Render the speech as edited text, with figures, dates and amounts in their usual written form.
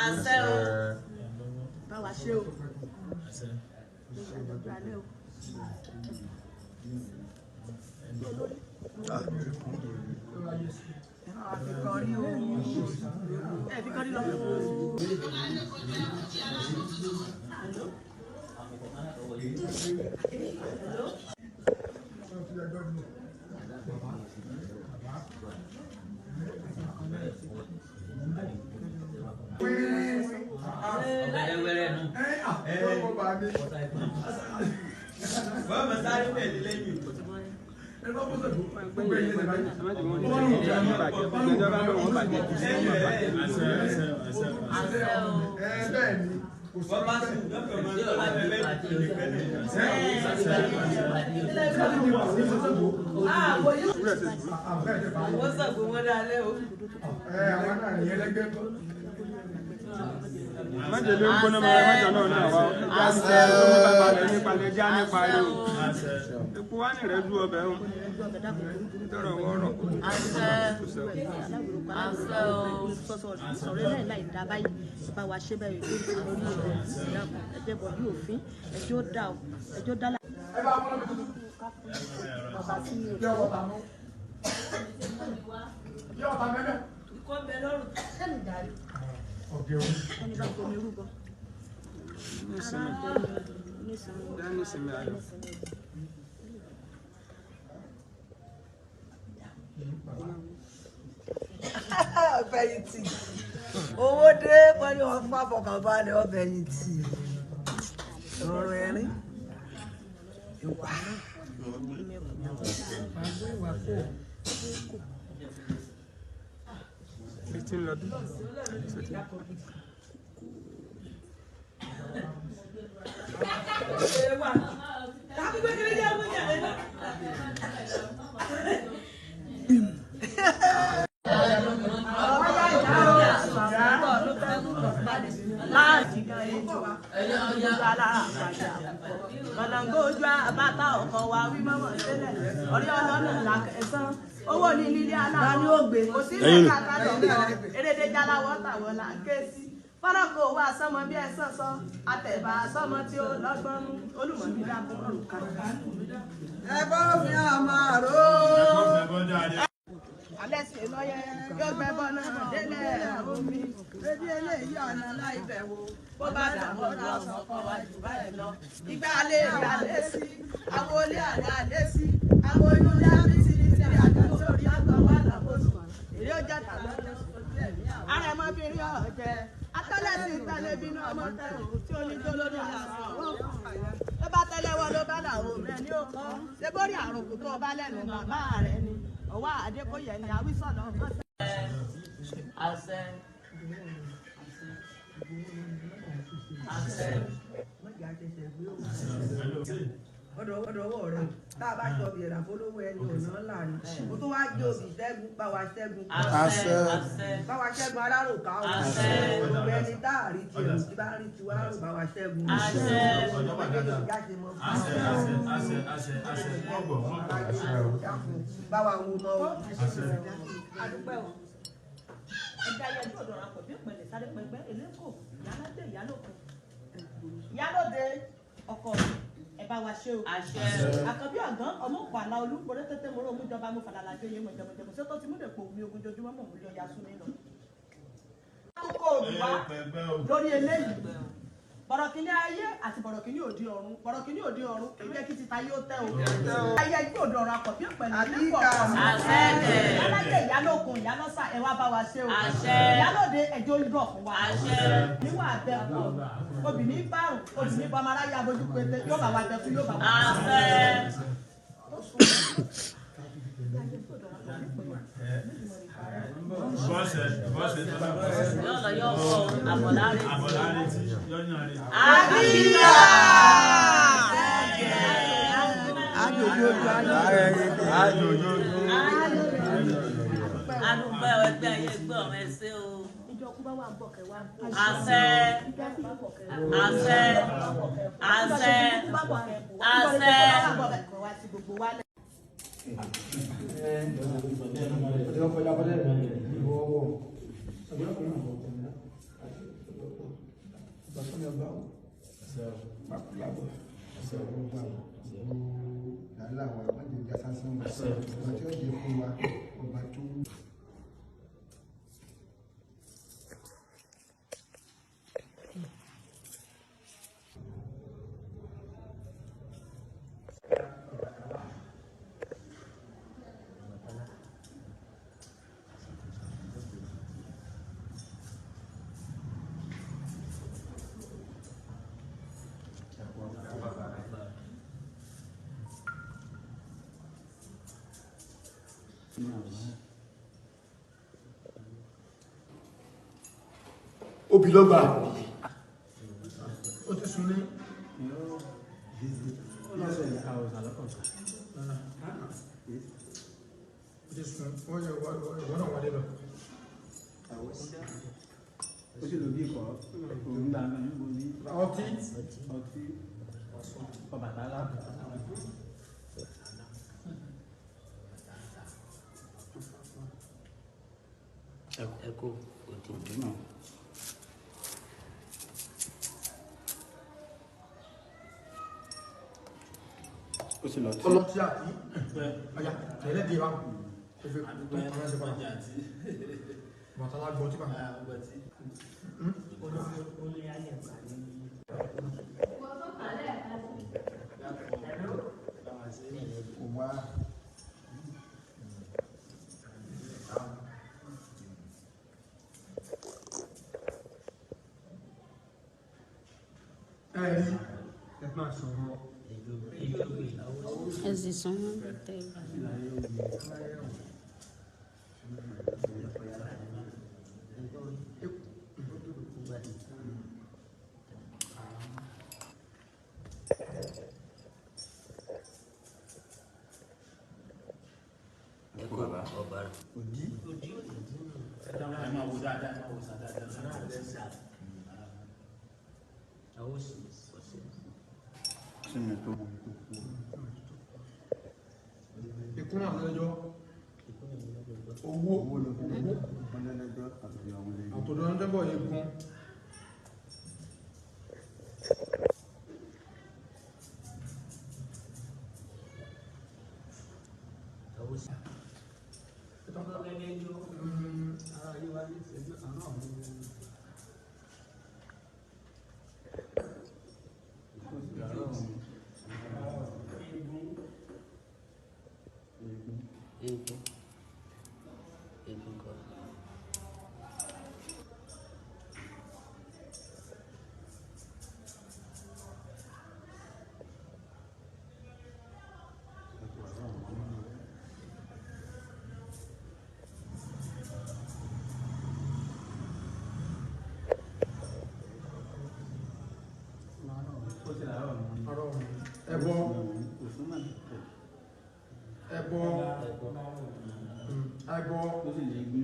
Àṣẹ o. Báwa ṣe o. Àṣẹ. Májèlé ń gbóná mọ́ májọ náà ní àwa jáde tó mú bàbá rẹ̀ nípa lè já nípa rẹ̀ o. Epo wá ní rẹ̀ dú ọbẹ̀ o. Tọrọ wọ́rọ̀. Sọ̀rọ̀ náà láì dá báyìí bá wa ṣe báyìí lórí àwọn ẹ̀jẹ̀ bọ̀ bí òfin ẹjọ́ dá o ẹjọ́ dá láì. Bàbá sí mi ò kọ́ bẹ lọ́rùn sẹ́ni darí. Ẹni bá gbomi rúbọ. Nísìnyí ayọ̀. Ọ̀fẹ̀yìntì. Owó dé wọ́n ní wọ́n fún àfọkànbalẹ̀ ọ̀fẹ̀yìntì. Ọ̀rọ̀ ẹ̀rín. Ìwà. Ti ń lọ bí. Owó ní nílé aláwọ̀ kò sí ní kàkàdọ̀ erédé jáláwọ̀ tàwọn là ń ké sí fọ́nàkó wà sọmọ bí ẹ̀sán sọ àtẹ̀bà sọmọ tí ó lọ́gbọ́n mú olùmọ̀bí dákun ọ̀rùn kan. Ẹ bọ́ fi àmà ró. Alẹ́ sì lọ́yẹ yóò gbẹ bọ́ náà délẹ̀ omi rédí eléyìí ọ̀nà láìpẹ́ wo bó bá dàbọ̀ náà sọ fọ́ wa jù báyìí lọ. Ìgbà alẹ́ ìgbà alẹ́ sí àwọn olé àlẹ́ alẹ́ sí àwọn olùdá bí ti ní ti àjọ sórí àgbà wà lábòsùn èrè ọjà tàbí ara ẹ̀ mọ́ bí rí ọ̀jẹ̀ atọ́lẹ̀ sí ìtàlẹ̀ bínú ọmọ tẹ̀wọ̀n tí ó ní tó lórí àṣà wọn ló bá tẹ́lẹ̀ wọ́n ló bá làwọn rẹ̀ ní òkọ́ ṣé bórí àrùn kò tó bá lẹ́nu bàbá rẹ̀ ni ọwọ́ Adékòyè ni àwísọ̀nà ọ̀gá. Àṣẹ. Àṣẹ. Ọ̀dọ̀ ọwọ́ rẹ̀ tá a bá jọ bìrà fọlọ́wọ́ ẹni ọ̀nà ńlá ni mo tún wá jẹ́ òbí ṣẹ́gun bá wa ṣẹ́gun. Àṣẹ. Bá wa ṣẹ́gun alárùkà o. Àṣẹ. Gbogbo ẹni tá a rí tiẹ̀ tí bá rí tiwa rò bá wa ṣẹ́gun. Àṣẹ. Bá wa wo mọ́ o. Adúpẹ́ o. Ẹja yẹn ní ọ̀dọ̀ àpò bí pẹ̀lẹ́ sáré pẹ̀gbẹ́ eléko ìyálóde ìyálòkun. Ìyálóde ọkọ ẹ bá wa ṣe o. Àṣẹ. Àkànbí ọ̀gán ọmọ òkú àlà olúborí tètè mọ́rọ́ omújọba mú falala jó yé mọ̀jẹ̀mọ̀jẹ̀mọ̀ ṣé tó ti mú dèpò omi ogun jojúmọ́ mọ̀ mú lọ ya sún nínú. Kókó olùwà lórí eléyìí. Bọ̀rọ̀kìnní ayé àti bọ̀rọ̀kìnní òdi ọ̀run. Bọ̀rọ̀kìnní òdi ọ̀run kì í jẹ́ kí títa yóò tẹ́ o. Ayé ẹgbẹ́ òdi ọ̀run àkọ́bí pẹ̀lú nípò ọ̀run. Alájẹ ìyálòkun ìyálọ́sà ẹ wá bá wa ṣe o. Ìyálòde ẹjọ́ ìrọ̀ fún wa. Níwọ̀n àbẹ̀kù obìnrin bárùn obìnrin bọ́ ọmọ aráyé abojú pété yóò bá wa bẹ̀kú yóò bá wa. Bọ́sẹ̀ yóò fọ àbọ̀láre tí yọ́nyàn rẹ̀. Àbíyá. Adúgbò ẹgbẹ́ ayé gbọ́ ọmọ ẹsẹ̀ o. Àṣẹ. Àṣẹ. Àṣẹ. Àṣẹ. Bàtọ́ ni ọgbà wọn. Pàpàlábọ̀. Gbogbo làálàá wa má jẹ́ ìjà sásán ọba tí ó jẹ fún wa ọba tó wù. Obì ló gbà. Ó ti sun ní. Ó ti sun. Wọ́n yẹ wọ́n náà wọlé lọ. Ó sì lò bí ikọ̀ òun gbà náà níbo ní Ọtí. Ọbàtálá. Ẹ̀kọ́ òdìdí náà. Ó sì lọ tí. Ọlọ́tí àti ọ̀yà tẹ̀lé di wa. Ó fi ọ̀rẹ́ sí padà. Bàtálá gbọ́ tí bàtà. Kò wá. Ẹ̀rí ẹ máa sọ̀rọ̀. Ẹ̀sìn sọ́nà tẹ̀ bá. Ọba. Òdì. Ẹ máa wo dáadáa, ẹ máa wo dáadáa. Àwọn sì ọ̀sẹ̀. Sínú tó. Ikú náà lọ́jọ́. Owó. Owó ló fi lẹ́jọ́. Wọ́n lẹ́jọ́ àti àwọn lẹ́jọ́. Àtọ̀dọ̀ ń dẹ́bọ̀ yìí gún. Àwọn sì. Ara yìí wá ní ìṣẹ́jú àná àwọn ọmọ Egun kọ. Ẹbọ. Ẹbọ. Ẹbọ. ó sì lè gbé